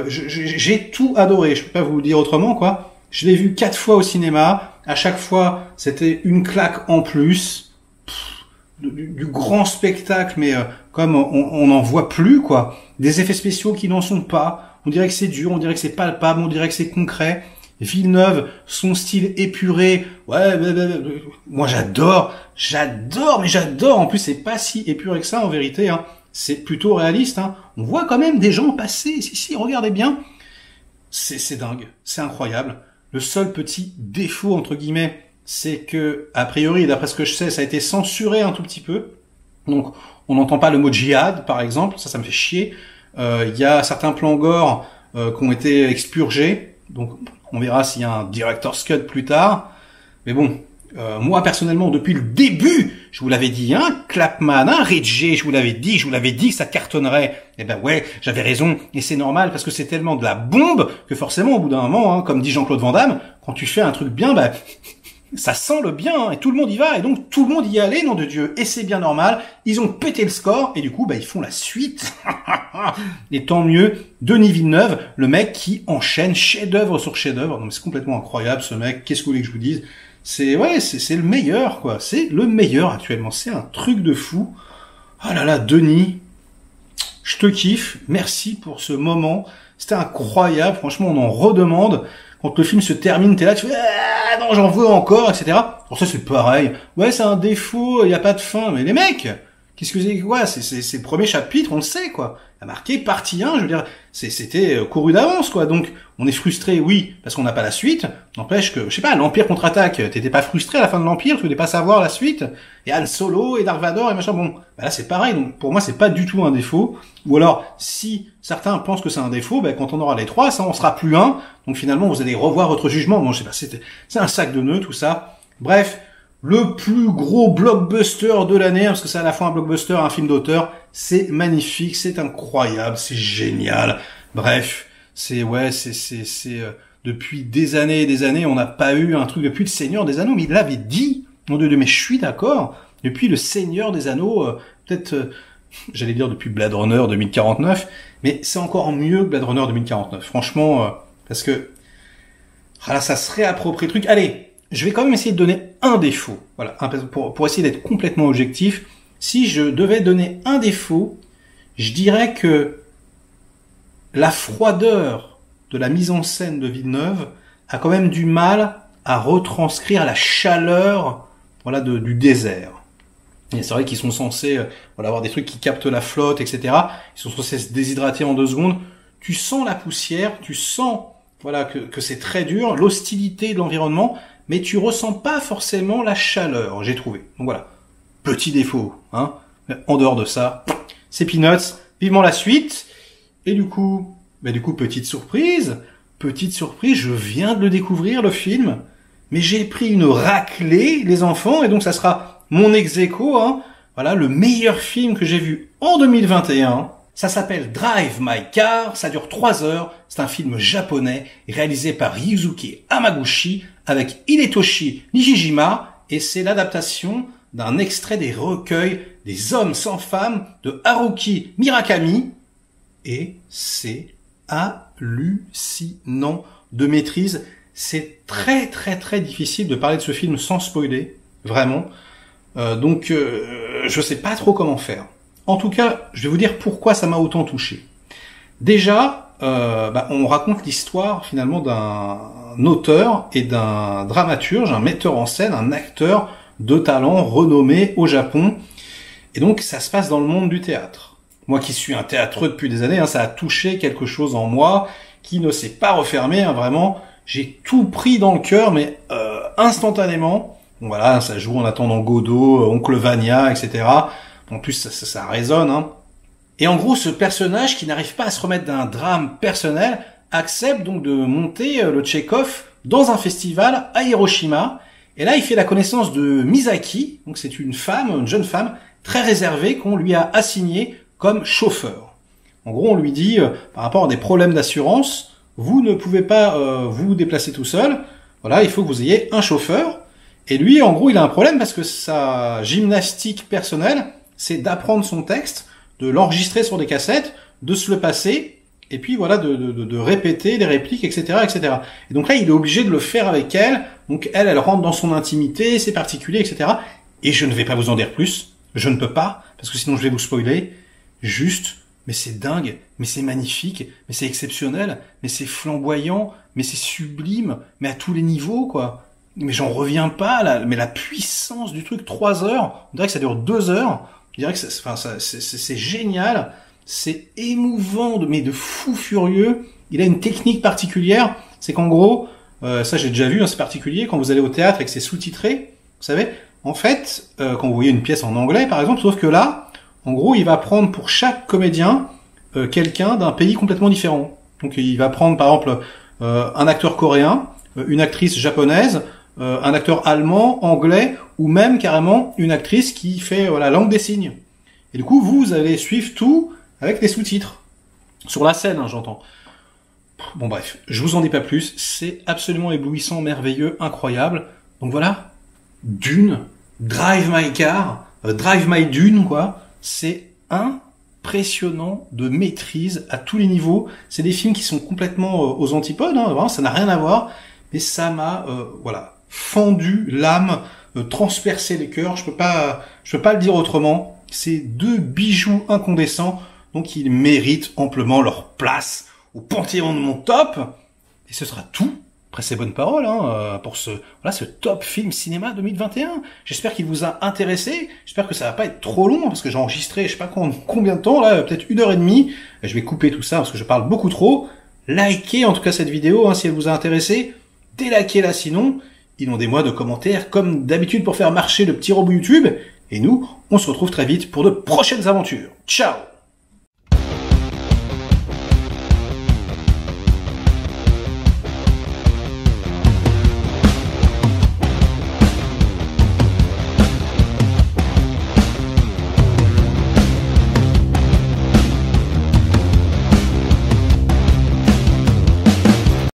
j'ai tout adoré, je peux pas vous le dire autrement quoi. Je l'ai vu 4 fois au cinéma, à chaque fois c'était une claque en plus. Du grand spectacle, mais comme on n'en voit plus, quoi. Des effets spéciaux qui n'en sont pas. On dirait que c'est dur, on dirait que c'est palpable, on dirait que c'est concret. Villeneuve, son style épuré. Ouais, moi j'adore. En plus, c'est pas si épuré que ça, en vérité, hein. c'est plutôt réaliste, hein. On voit quand même des gens passer, si, regardez bien. C'est dingue, c'est incroyable. Le seul petit défaut, entre guillemets, c'est que, a priori, d'après ce que je sais, ça a été censuré un tout petit peu. Donc, on n'entend pas le mot djihad, par exemple, ça me fait chier. Il y a certains plans gore qui ont été expurgés, donc on verra s'il y a un director's cut plus tard. Mais bon, moi personnellement, depuis le début, je vous l'avais dit, hein, Clapman, hein, Ridgey, je vous l'avais dit que ça cartonnerait. Eh ben ouais, j'avais raison, et c'est normal, parce que c'est tellement de la bombe que forcément, au bout d'un moment, hein, comme dit Jean-Claude Van Damme, quand tu fais un truc bien, bah ça sent le bien, hein, et tout le monde y va, et donc tout le monde y allait, nom de Dieu, et c'est bien normal, ils ont pété le score, et du coup, bah, ils font la suite. Et tant mieux, Denis Villeneuve, le mec qui enchaîne chef-d'œuvre sur chef-d'œuvre. Non mais c'est complètement incroyable, ce mec, qu'est-ce que vous voulez que je vous dise? C'est le meilleur, quoi, c'est le meilleur actuellement, c'est un truc de fou. Oh là là, Denis, je te kiffe, merci pour ce moment, c'était incroyable, franchement, on en redemande. Quand le film se termine, t'es là, tu fais ah non, j'en veux encore, etc. Pour ça, c'est pareil. Ouais, c'est un défaut, il y a pas de fin. Mais les mecs, qu'est-ce que c'est quoi? C'est le premier chapitre, on le sait, quoi. Il a marqué partie 1, je veux dire, c'était couru d'avance, quoi. Donc, on est frustré, oui, parce qu'on n'a pas la suite. N'empêche que, je sais pas, l'Empire contre-attaque, t'étais pas frustré à la fin de l'Empire, tu voulais pas savoir la suite. Et Han Solo et Dark Vador et machin, bon. Bah là, c'est pareil. Donc, pour moi, c'est pas du tout un défaut. Ou alors, si certains pensent que c'est un défaut, bah, quand on aura les 3, ça, on sera plus un. Donc, finalement, vous allez revoir votre jugement. Bon, je sais pas, c'est un sac de nœuds, tout ça. Bref. Le plus gros blockbuster de l'année, parce que c'est à la fois un blockbuster et un film d'auteur, c'est magnifique, c'est incroyable, c'est génial. Bref, depuis des années, on n'a pas eu un truc depuis le Seigneur des Anneaux, mais il l'avait dit. Mon Dieu, mais je suis d'accord. Depuis le Seigneur des Anneaux, peut-être, j'allais dire depuis Blade Runner 2049, mais c'est encore mieux que Blade Runner 2049. Franchement, parce que, là, ça se réapproprie le truc. Allez. Je vais quand même essayer de donner un défaut. Voilà, pour essayer d'être complètement objectif. Si je devais donner un défaut, je dirais que la froideur de la mise en scène de Villeneuve a quand même du mal à retranscrire la chaleur, voilà, du désert. Et c'est vrai qu'ils sont censés, avoir des trucs qui captent la flotte, etc. Ils sont censés se déshydrater en 2 secondes. Tu sens la poussière, tu sens, que c'est très dur, l'hostilité de l'environnement, mais tu ressens pas forcément la chaleur, j'ai trouvé. Donc voilà, petit défaut, hein. En dehors de ça, c'est peanuts, vivement la suite. Et du coup, petite surprise, je viens de le découvrir, le film, mais j'ai pris une raclée, les enfants, et donc ça sera mon ex-aequo, hein. Voilà, le meilleur film que j'ai vu en 2021. Ça s'appelle Drive My Car, ça dure 3 heures, c'est un film japonais réalisé par Ryusuke Hamaguchi avec Hidetoshi Nishijima et c'est l'adaptation d'un extrait des recueils des Hommes sans femmes de Haruki Murakami et c'est hallucinant de maîtrise. C'est très très très difficile de parler de ce film sans spoiler, vraiment. Donc je sais pas trop comment faire. En tout cas, je vais vous dire pourquoi ça m'a autant touché. Déjà, on raconte l'histoire finalement d'un auteur et d'un dramaturge, un metteur en scène, un acteur de talent renommé au Japon. Et donc, ça se passe dans le monde du théâtre. Moi qui suis un théâtreux depuis des années, ça a touché quelque chose en moi qui ne s'est pas refermé. Vraiment, j'ai tout pris dans le cœur, mais instantanément. Bon, voilà, ça joue en attendant Godot, Oncle Vania, etc. En plus, ça résonne, hein. Et en gros, ce personnage qui n'arrive pas à se remettre d'un drame personnel accepte donc de monter le Tchekhov dans un festival à Hiroshima. Et là, il fait la connaissance de Misaki. Donc, c'est une jeune femme très réservée qu'on lui a assignée comme chauffeur. En gros, on lui dit, par rapport à des problèmes d'assurance, vous ne pouvez pas vous déplacer tout seul. Voilà, il faut que vous ayez un chauffeur. Et lui, en gros, il a un problème parce que sa gymnastique personnelle, c'est d'apprendre son texte, de l'enregistrer sur des cassettes, de se le passer, et puis voilà, de répéter les répliques, etc., etc. Et donc là, il est obligé de le faire avec elle. Donc elle rentre dans son intimité, ses particuliers, etc. Et je ne vais pas vous en dire plus. Je ne peux pas, parce que sinon je vais vous spoiler. Juste, mais c'est dingue, mais c'est magnifique, mais c'est exceptionnel, mais c'est flamboyant, mais c'est sublime, mais à tous les niveaux, quoi. Mais j'en reviens pas, là. Mais la puissance du truc, 3 heures, on dirait que ça dure 2 heures. Je dirais que c'est génial, c'est émouvant, mais de fou furieux. Il a une technique particulière, c'est qu'en gros, ça j'ai déjà vu, hein, c'est particulier, quand vous allez au théâtre et que c'est sous-titré, vous savez, en fait, quand vous voyez une pièce en anglais par exemple, sauf que là, en gros, il va prendre pour chaque comédien quelqu'un d'un pays complètement différent. Donc il va prendre par exemple un acteur coréen, une actrice japonaise, un acteur allemand, anglais, ou même carrément une actrice qui fait la langue des signes. Et du coup, vous allez suivre tout avec des sous-titres. Sur la scène, hein, j'entends. Bon bref, je vous en dis pas plus, c'est absolument éblouissant, merveilleux, incroyable. Donc voilà, Dune, Drive My Car, Drive My Dune, quoi. C'est impressionnant de maîtrise à tous les niveaux. C'est des films qui sont complètement aux antipodes, hein, vraiment, ça n'a rien à voir. Mais ça m'a, fendu l'âme, transpercé les cœurs. Je peux pas le dire autrement. C'est deux bijoux incandescents, donc ils méritent amplement leur place au panthéon de mon top. Et ce sera tout, après ces bonnes paroles, hein, pour ce top film cinéma 2021. J'espère qu'il vous a intéressé. J'espère que ça va pas être trop long, parce que j'ai enregistré, je sais pas combien de temps, là, peut-être 1h30. Je vais couper tout ça, parce que je parle beaucoup trop. Likez en tout cas cette vidéo, hein, si elle vous a intéressé. Délikez-la sinon. Inondez-moi de commentaires, comme d'habitude, pour faire marcher le petit robot YouTube. Et nous, on se retrouve très vite pour de prochaines aventures. Ciao!